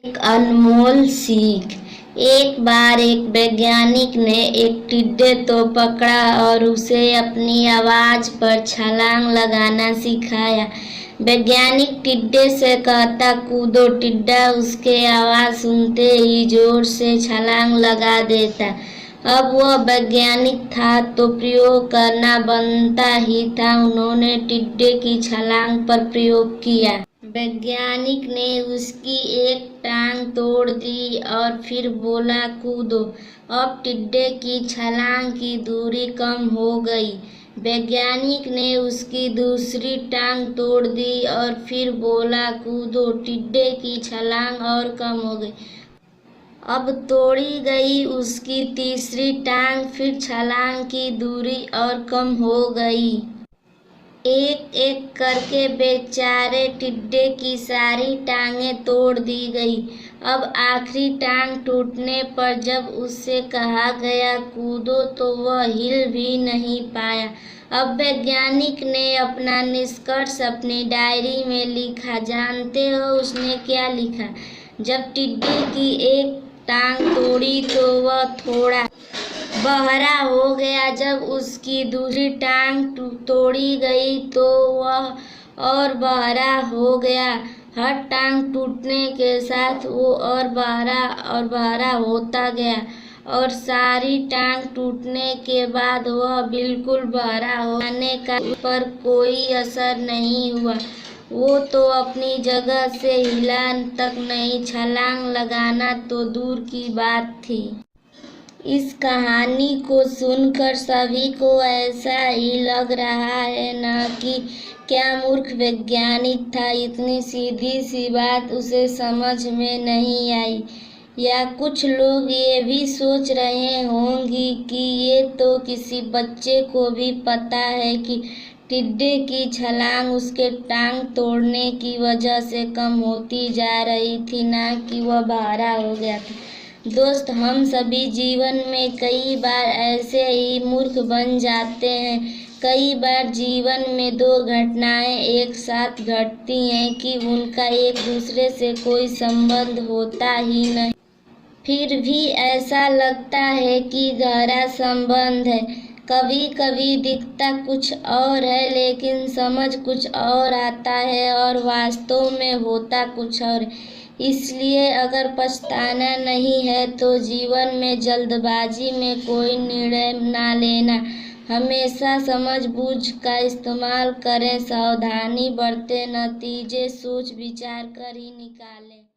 एक अनमोल सीख। एक बार एक वैज्ञानिक ने एक टिड्डे को पकड़ा और उसे अपनी आवाज पर छलांग लगाना सिखाया। वैज्ञानिक टिड्डे से कहता, कूदो। टिड्डा उसके आवाज सुनते ही जोर से छलांग लगा देता। अब वह वैज्ञानिक था तो प्रयोग करना बनता ही था। उन्होंने टिड्डे की छलांग पर प्रयोग किया। वैज्ञानिक ने उसकी एक टांग तोड़ दी और फिर बोला, कूदो। अब टिड्डे की छलांग की दूरी कम हो गई। वैज्ञानिक ने उसकी दूसरी टांग तोड़ दी और फिर बोला, कूदो। टिड्डे की छलांग और कम हो गई। अब तोड़ी गई उसकी तीसरी टांग, फिर छलांग की दूरी और कम हो गई। एक एक करके बेचारे टिड्डे की सारी टांगें तोड़ दी गई। अब आखिरी टांग टूटने पर जब उससे कहा गया कूदो तो वह हिल भी नहीं पाया। अब वैज्ञानिक ने अपना निष्कर्ष अपनी डायरी में लिखा। जानते हो उसने क्या लिखा? जब टिड्डे की एक टांग तोड़ी तो वह थोड़ा बहरा हो गया। जब उसकी दूसरी टांग तोड़ी गई तो वह और बहरा हो गया। हर टांग टूटने के साथ वो और बहरा होता गया और सारी टांग टूटने के बाद वह बिल्कुल बहरा हो जाने का उस पर कोई असर नहीं हुआ। वो तो अपनी जगह से हिला तक नहीं, छलांग लगाना तो दूर की बात थी। इस कहानी को सुनकर सभी को ऐसा ही लग रहा है ना कि क्या मूर्ख वैज्ञानिक था, इतनी सीधी सी बात उसे समझ में नहीं आई। या कुछ लोग ये भी सोच रहे होंगे कि ये तो किसी बच्चे को भी पता है कि टिड्डे की छलांग उसके टांग तोड़ने की वजह से कम होती जा रही थी, ना कि वह बहरा हो गया था। दोस्त, हम सभी जीवन में कई बार ऐसे ही मूर्ख बन जाते हैं। कई बार जीवन में दो घटनाएं एक साथ घटती हैं कि उनका एक दूसरे से कोई संबंध होता ही नहीं, फिर भी ऐसा लगता है कि गहरा संबंध है। कभी कभी दिखता कुछ और है लेकिन समझ कुछ और आता है और वास्तव में होता कुछ और। इसलिए अगर पछताना नहीं है तो जीवन में जल्दबाजी में कोई निर्णय ना लेना। हमेशा समझबूझ का इस्तेमाल करें, सावधानी बरतें, नतीजे सोच विचार कर ही निकालें।